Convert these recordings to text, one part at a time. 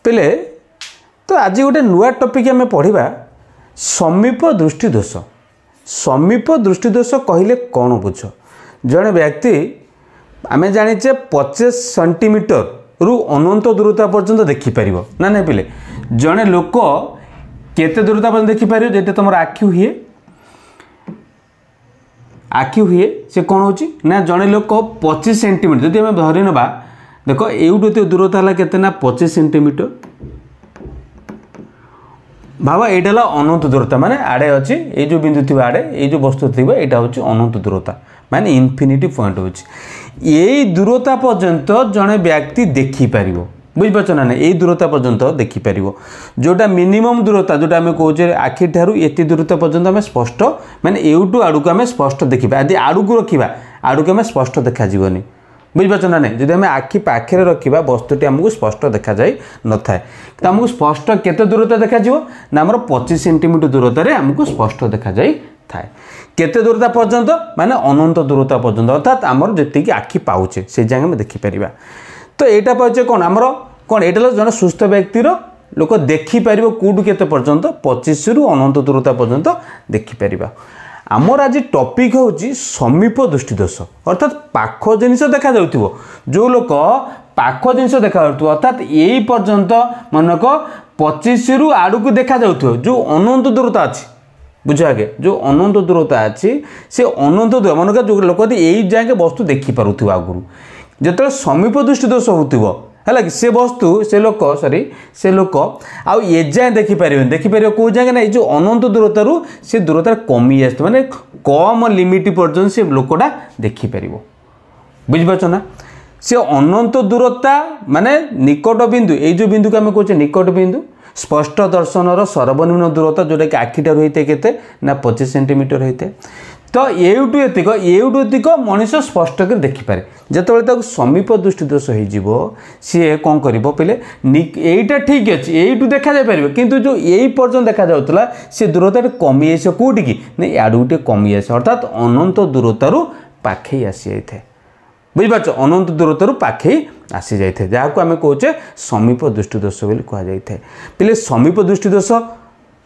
पिले तो आज गोटे नुआ टॉपिक आम पढ़ा समीप दृष्टि दोष। समीप दृष्टि दोष कहले कौन बुझ जड़े व्यक्ति आम जाचे 25 सेंटीमीटर रु अनंत दूरता पर्यंत देखिपर ना ना पिले जड़े लोक केते दूरता पर्यंत देखिपर जो तुम आखि हुए से कौन हो ना जड़े लोक 25 सेंटीमीटर जदि आम धरी ना देख एवटू दूरता है केते ना 25 सेंटीमीटर भाव यहाँ अनंत दूरता माने आड़े अच्छी ये जो बिंदु थी आड़े ये जो वस्तु थी यहाँ हूँ अनंत दूरता माने इनफिनिटी पॉइंट हो यही दूरता पर्यंत जड़े व्यक्ति देखिपर बुझीपार ना ना यही दूरता पर्यंत देखिपर जोटा मिनिमम दूरता जोटा आम कहे आखि ठारू ये दूरता पर्यंत आम स्पष्ट माने एवटू आड़क आम स्पष्ट देखा आदि आड़क रखा आड़क आम स्पष्ट देखाଯିबनी बुझीपार ना नहीं जब आम आखि पाखे रखा वस्तुटी आमको स्पष्ट देखा जाए न था तो आमको स्पष्ट केते दूरता देखा ना आम 25 सेंटीमीटर दूरतार आमको स्पष्ट देखा जाए थाए केते दूरता पर्यंत माने अनंत दूरता पर्यंत अर्थात आमर जी आखि पाचे से जगह आम देखिपर तो यहाँ पाचे कौन आमर कौन यहाँ जन सुस्थ व्यक्तिर लोक देखिपर कौटू केते पर्यंत 25 रु अनंत दूरता पर्यंत देखिपर आमर आज टॉपिक हूँ समीप दृष्टि दोष अर्थात पाख जिनिस देखा जाउथिबो जो लोक पाख जिनिस देखा जाउथिबो अर्थात यही पर्यंत मनक 25 रु आड़क देखा जाउथिबो जो अनंत दूरता अच्छी बुझ आगे जो अनंत दूरता अच्छी से अनंत दूर मनक जो लोक यही जाए वस्तु देखिपे आगुरी जो समीप दृष्टि दोष होतिबो है कि से वस्तु से लोक सॉरी से लोक आउ ये जाए देखिपर कौ जगह ना जो अनंत दूरतार से दूरता कमी आस माने कम लिमिट पर्यटन से लोकटा देखिपर बुझीपार ना से अनंत दूरता माने निकट बिंदु ये जो बिंदु को आम कहे निकट बिंदु स्पष्ट दर्शन सर्वनिम्न दूरता जोटा कि आखिटार होते केते ना 25 सेंटीमीटर होते तो एवटू एतिक मनीष स्पष्ट कर देखिपारे जो समीप दृष्टि दोष हो सी कौन कर पे यहीटा ठीक अच्छे यू देखा जापर किंतु जो यही पर्यटन देखा जाऊला सी दूरता कमी आस कौटी की ना आड़े कमी आस अर्थात अनंत दूरतार पाखे आसी जाए बुझीपार अनंत दूरतार पाखे आसी जाए जहाँ को आम कहे समीप दृष्टि दोष बोली कहुए पे समीप दृष्टि दोष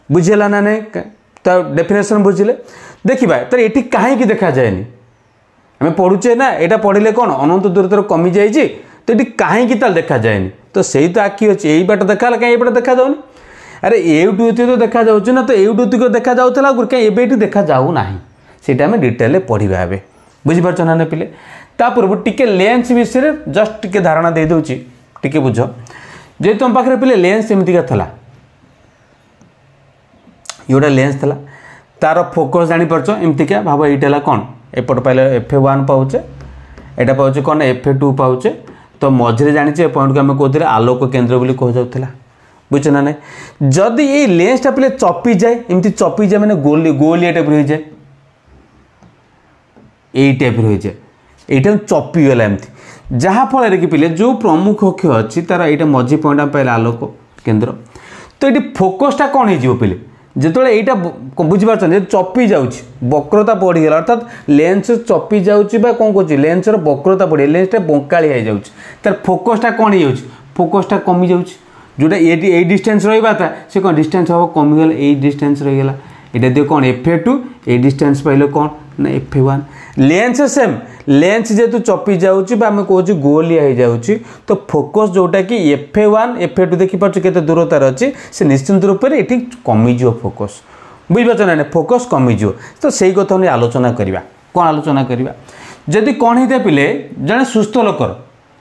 बुझेगा ना नहीं तो डेफिनेशन बुझिले देखा तो ये कहीं देखा जाए आम पढ़ुचे ना यहाँ पढ़ले कौन अनंत दूरतार कमी जाइए तो ये कहीं देखा जाए तो सही तो आखि अच्छे यही बाट देखा कहीं ये देखा जाऊनी अरे एवटू तो देखा जाऊँ ना तो एवटू देखा जाऊला कहीं ये देखा जाऊना से आम डिटेल पढ़ा ए बुझीपार ना पिले तापूर्व टिके लेंस विषय जस्ट टिके धारणा दे दूची टिके बुझ जे तुम पाखे पिले लेंस एमतीका थला योटा लेंस थला तार फोकस जानीपारच एमतीका भाव ये कौन एपट पाइले F1 पाचे एटा पाचे कौन F2 पाचे तो मझे जानी पॉइंट को आम कहते आलोक केन्द्र बोली कह जाऊला बुझे ना नहीं जदि ये लेंसटा पे चपी जाए एमती चपी जाए मैंने गोलिया टाइप हो जाए यही टाइप हो जाए यहाँ चपी गला एमती जहाँफल कि पिले जो प्रमुख अक्ष अच्छी तार यहाँ मझी पॉइंट आम पाइले आलोक केन्द्र तो ये फोकसटा कौन हो पे जो यहाँ बुझीपार चपी जाऊँच वक्रता बढ़ीगला अर्थात लेंस चपी जाऊँच कौन कौन लेंसर वक्रता बढ़ी लेंसटा बंकाड़ी हो जाऊँच तार फोकसटा कौन हो फोकसटा कमी जाऊँच जोटा ये डिस्टेंस रहा था से कौन डिस्टेंस हम कमीगला यही डिस्टेंस रहीगला यहाँ दिए कौन F2 ये डिस्टेंस पाइले कौन ना F1 लेंस सेम लेंस जेहेतु चपी जाऊँच आम कहे गोलिया हो जाऊँच तो फोकस जोटा कि F1 F2 देखिपार के दूरतार अच्छी से निश्चिंत रूप से ये कमिज फोकस बुझीपार ना फोकस कमिज तो सही कथा नहीं आलोचना करवा कौन आलोचना करवा जदि कौन होता पिले जड़े सुस्थ लोकर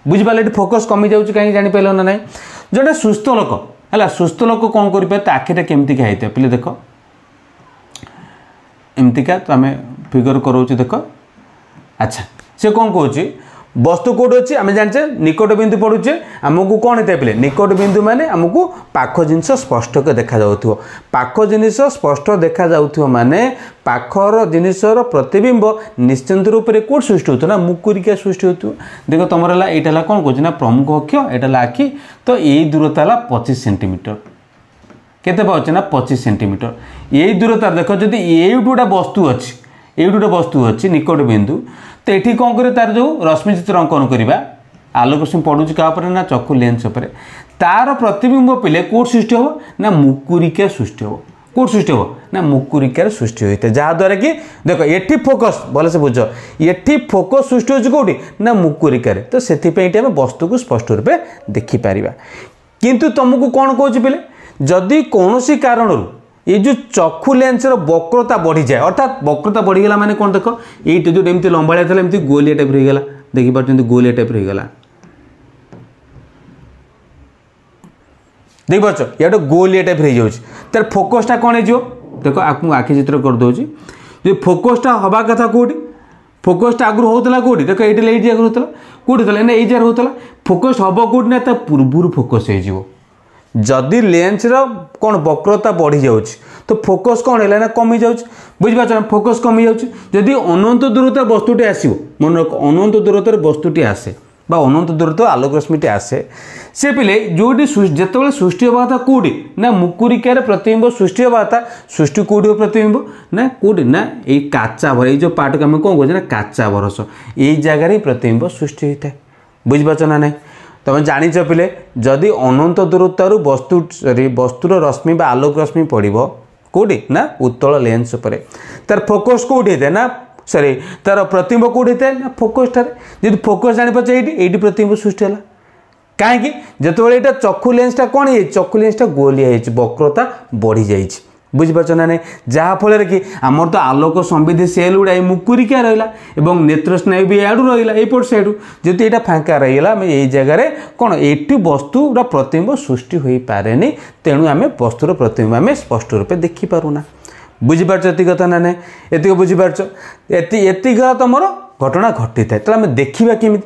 बुझिपारे ये फोकस कमी जाऊँच कहीं जापार ना ना जोटा सुस्थ लोक है सुस्थ लोक कौन करें आखिटा केमती होता पिले देख एमतीका तो आम फिगर करोच देख अच्छा से कौन कौच वस्तु कौट अच्छी आम जाने निकट बिंदु पड़ुचे आमको कौन होता है निकट बिंदु माने आमको पाख जिनिस स्पष्ट देखा जाउथिबो पाख जिनिस स्पष्ट देखा जाउथिबो माने पाखर जिनिसर प्रतिबिंब निश्चिंत रूप से कौट सृष्टि होता ना मुकुरिका सृष्टि होता देख तुम यहाँ कौन कौन ना प्रमुख अक्ष यहाँ आखि तो यही दूरता है 25 सेंटीमीटर केते पाचे ना 25 सेंटीमीटर यही दूरता देख जदि एटा वस्तु अच्छी एटा वस्तु अच्छी निकट बिंदु तो ये कौन कर तार जो रश्मि चित्र अंकन करवा आलोक रश्मि पड़ुछि का ऊपर ना चक्षु लेंस उपर तार प्रतिबिंब पिले कोड सृष्टि हो ना मुकुरिका सृष्टि हो कोड सृष्टि हो ना मुकुरिकार सृष्टि होता है जहाँद्वारा कि देख ये फोकस भल से बुझ ये फोकस सृष्टि होती कौटी ना मुकुरिकार तो से आम वस्तु को स्पष्ट रूप देखिपर किंतु तुमको कौन कौच पे जदि कौन सी कारण ये जो चक्षु लेंस वक्रता बढ़ी जाए अर्थात वक्रता बढ़ीगला माने कौन देख ये जो एमती लंबाड़िया था एमती गोलिया टाइप रहीगला देखिपार गोलिया टाइप रहीगला देख पार्छ या गोलिया टाइप हो जाऊँ तार फोकसटा कौन हो देख आपको आखि चित्र करदे जो फोकसटा हवा कथा कौटी फोकसटा आगुरी होता कौटी देख ये आगे होता कौटी होता ना ये होता फोकस हम कौटी ना पूर्व फोकस हो जदि लेंस कौन वक्रता बढ़ी जाऊँ तो फोकस कौन है ना कमी जाऊँ बुझीपार ना फोकस कमी जाऊँ जदि अनंत दूरतार वस्तुटी आसो मन रख अनंत दूरतार वस्तुटी आसे बा अनंत दूरतार आलोक रश्मिटी आसे से पिले जोटी जिते सृष्टि हवा था कौटी ना मुकुरिकार प्रतिबिंब सृष्टि हवा था सृष्टि कौटी प्रतिबिंब ना कौटी ना ये काचा भर ये पार्ट को आम कौन कहे ना काचा भरस यही जगार ही प्रतिबिंब सृष्टि होता है बुझीपार ना ना तुम जाच पिले जदि अनंत दूरतार वस्तु वस्तुर रश्मि बा आलोक रश्मि पड़ो कौटी ना उत्तल लेंस उपर तार फोकस कौटी होता है ना सॉरी तार प्रतिबिंब कौटी होता है ना फोकस ठार जब फोकस जापार ये प्रतिबिंब सृष्टि है कहीं जिते यहाँ चक्षु लेंसटा कौन है चक्षु लेंसटा गोलिया वक्रता बढ़ी जाइए बुझीपार ना नहीं जहाँफल कि आमर तो आलोक संविधि सेल गुड़ा मुकुरिका रहा नेत्र स्नायु भी याडू रहा एपट सैड जदि यहाँ फाँका रहीगला ये जगार कौन ये वस्तुर प्रतिबिंब सृष्टि हो पारे तेणु आम वस्तुर प्रतिबिंब आम स्पष्ट रूप देखिपारूना बुझीपार ये कथा ना ना ये बुझीपार ये तुम घटना घटी था तो आम देखा केमी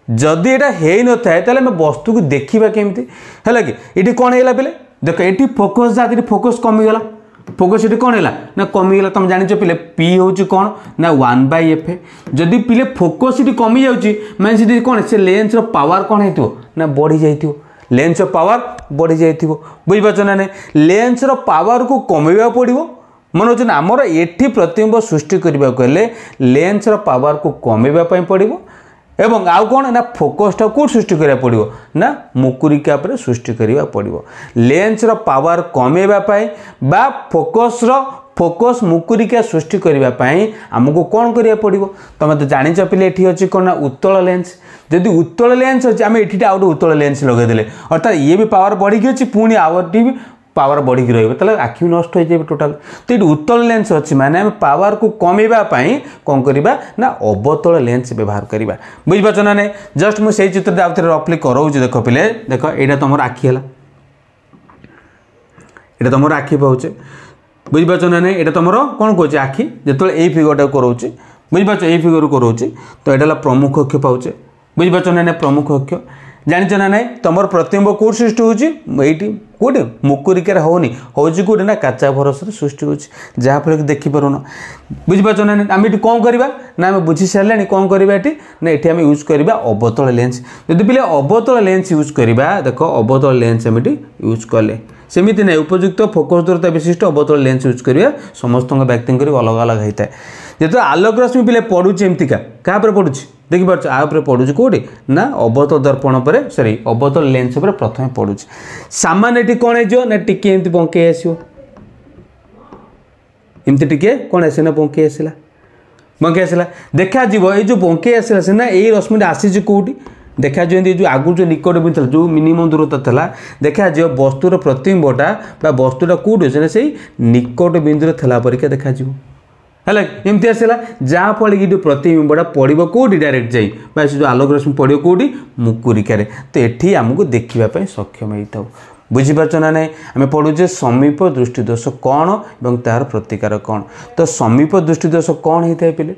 जदि यहाँ हो न था आम वस्तु को देखा केमी है कि ये कौन है पे देख ये फोकस जहाँ फोकस कमीगला फोकस ये कौन है ना कमीगला तुम जान पे पी हूँ कौन ना 1/f जदि पिले फोकस ये कमी जाऊँगी कौन से लेंस पावर कौन हो ना बढ़ी जाइए लेंस पावर बढ़ी जाइए बुझीपार ना ना लेंस पावर को कमेवा पड़ो मन हो आमर ये प्रतिबिंब सृष्टि करने को लेंस पावर को कमेवाई पड़ो एवं आउ कौन ना फोकसटा कौट सृष्टि करा पड़ो ना मुकुरिका पर सृष्टि करा पड़ो लेंस पावर कमेवाई बा फोकस मुकुरिका सृष्टि करने आमको कौन करा पड़ो तुम तो जाच पे ये अच्छी कौन ना उत्तल लेंस जदि उत्तल लेंस अच्छे आम ये आउ उत्तल लेंस लगेदे अर्थात ये भी पावर बढ़ी अच्छी पुणी आउटी भी पावर बढ़ी रही आखि नष्ट हो जाए टोटाल तो ये उत्तल लेंस अच्छी माने आम पावर को कमेवाई कौन करवा ना अवतल लेंस व्यवहार करवा बुझीपार ना ना जस्ट मुझे चित्र आउ थे रफली कराऊँ देख पे देख यहाँ तुम आखि है यहाँ तुम आखि पाचे बुझीपार ना ना यहाँ तुम कौन कहे आखि जो यही फिगरटा कराऊँ बुझीपार यही फिगर कराऊँ तो यहाँ प्रमुख अक्ष पाचे बुझीपार ना ना प्रमुख अक्ष जाच ना ना तुम प्रतिबिंब कौट सृष्टि होती कौटे मुकुरिकार होनी हूँ कौटे ना काचा भरस सृष्टि हो जहाँफल कि देखिपार बुझीपार ना आम ये कौन करवा ना आम बुझी सारे कौन करवा ये ना ये आम यूज करवा अवतल लेंस जदि पे अवतल लेंस यूज करवा देख अवतल लेंस आम यूज कले सेमती ना उपयुक्त फोकस दूरता विशिष्ट अवतल लेंस यूज करवा समस्त व्यक्ति अलग अलग होता है जो आलोक रश्मि पे पड़ुची एमतीका क्या पड़ुची देखिपार आउे पड़ुची कौटी ना अवतल दर्पण पर सॉरी अवतल लेंस पर प्रथम पड़ुची सामान्य ये कौन हो ना टिके एमती बंकई आसो एमती टिके कौन आसे ना बंकई आसला बंकई आसला देखा ये जो बंकई आसला से ना यही रश्मिटा आसी कौटी देखा जो आगु जो निकट भी जो मिनिमम दूरता था देखा वस्तुर प्रतिबिंबटा वस्तुटा कौटी अच्छे से निकट बिंदु परिका देखा है एमती आसला जहाँफल कि प्रतिबिंबटा पड़ो कौटी डायरेक्ट जाई जो आलोक रश्मि पड़ो कौटी मुकुरिकार तो ये आमको देखापी सक्षम होता बुझीपार ना ना आम पढ़ुचे समीप दृष्टिदोष कौन और तार प्रतिकार कौन तो समीप दृष्टिदोष कौन होता है पे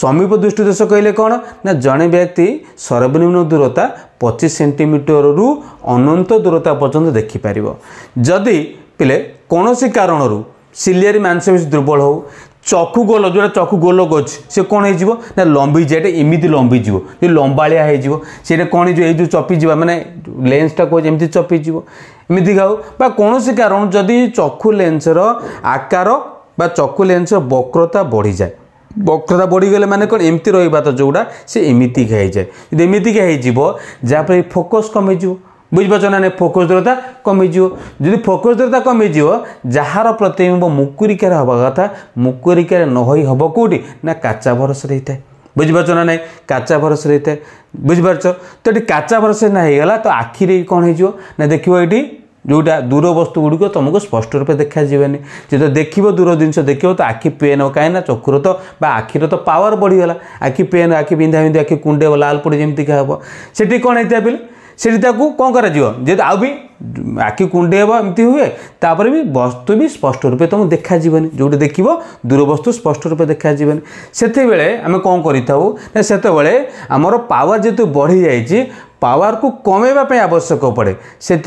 समीप दृष्टिदोष कहले कौन ना जड़े व्यक्ति सर्वनिम्न दूरता 25 सेंटीमीटर रु अनंत दूरता पर्यंत देखिपार जदि पे कौन सी कारण सिलियारी मांसपेशी दुर्बल हो चक्षु गोल जो चक्षु गोलक अच्छे से कौन हो ना लंबी जाए एमती लंबीज जो लंबाड़िया हो कौन जो चपीजा माने लेंसटा कहे एमती चपीज एमती खाऊ कौन सी कारण जदि चक्षु लेंसर आकार बा चक्षु लेंसर वक्रता बढ़ी जाए ବକ୍ରତା ବଢ଼ିଗଲେ ମାନେ କ'ଣ ଏମିତି ରହିବା ତ ଯେଉଁଟା ସେ ଏମିତିକା ହେଇଯାଏ। ଯଦି ଏମିତିକା ହେଇଯିବ ଯାହାଫଳରେ ଫୋକସ୍ କମିଯିବ, ବୁଝିପାରୁଛ ନା ନାହିଁ, ଫୋକସ୍ ଦୂରତା କମିଯିବ। ଯଦି ଫୋକସ୍ ଦୂରତା କମିଯିବ ଯାହାର ପ୍ରତିବିମ୍ବ ମୁକୁରିକାରେ ହେବା କଥା ମୁକୁରିକାରେ ନ ହୋଇ ହେବ କେଉଁଠି ନା କାଚା ଭରସାରେ ହେଇଥାଏ। ବୁଝିପାରୁଛ ନା ନାହିଁ, କାଚା ଭରସାରେ ହେଇଥାଏ। ବୁଝିପାରୁଛ ତ ଏଠି କାଚା ଭରସାରେ ନା ହେଇଗଲା ତ ଆଖିରେ କ'ଣ ହେଇଯିବ ନା ଦେଖିବ ଏଇଠି जोटा दूर वस्तु गुड़िक तुमको स्पष्ट रूप देखा जीवन जो देख दूर जिन देख तो आखि पेन कहीं चक्षुर तो आखिर तो पावर बढ़ीगला आखि पेन आखि बिंधा बिंधा आखि कुंडे लाल पड़े जमी क्या हम से कौन होता है से कौन कर आउ भी आखि कुंडे हम एमती हुए तापर भी वस्तु भी स्पष्ट रूप तुमको देखा जीवन जो देख दूर वस्तु स्पष्ट रूप देखा जीवन से आम कौन करते आमर पावर जेतु बढ़ी जाइए पावर को कमेवाई आवश्यक पड़े से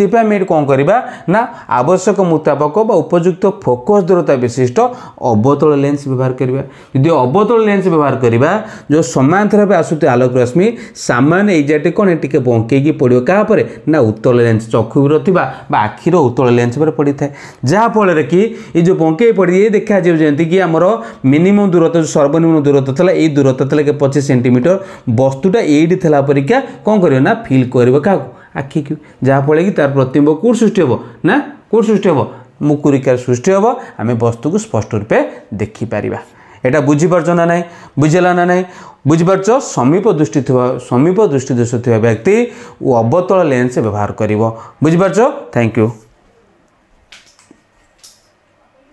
कौन करवा ना आवश्यक मुताबक उपयुक्त फोकस दूरता विशिष्ट अवतल लेंस व्यवहार करवा। यदि अवतल लेंस व्यवहार करवा जो समांतर भाव आसुत आलोक रश्मि सामान्य एजाटे कौन टे बंकई पड़ो क्या ना उत्तल लेंस चक्षुर आखिर उत्तल लेंस पर पड़ी था जहाँफल कि ये जो बंकई पड़ी देखा जमी कि आमर मिनिमम दूरता जो सर्वनिम्न दूरता था ये दूरता था 25 सेंटीमीटर वस्तुटा ये परीक्षा कौन कर फिल कर क्या आखि को जहाँफल कि तार प्रतिबिंब कौट सृष्टि हम ना कौट सृष्टि हम मुकुरिकार सृष्टि हम आम वस्तु को स्पष्ट रूपे देखिपर एटा बुझीपारछ ना नहीं बुझेला ना नहीं बुझीपारछ समीप दृष्टि दोष व्यक्ति अवतल लेंस व्यवहार करिवो बुझीपारछ। Thank you.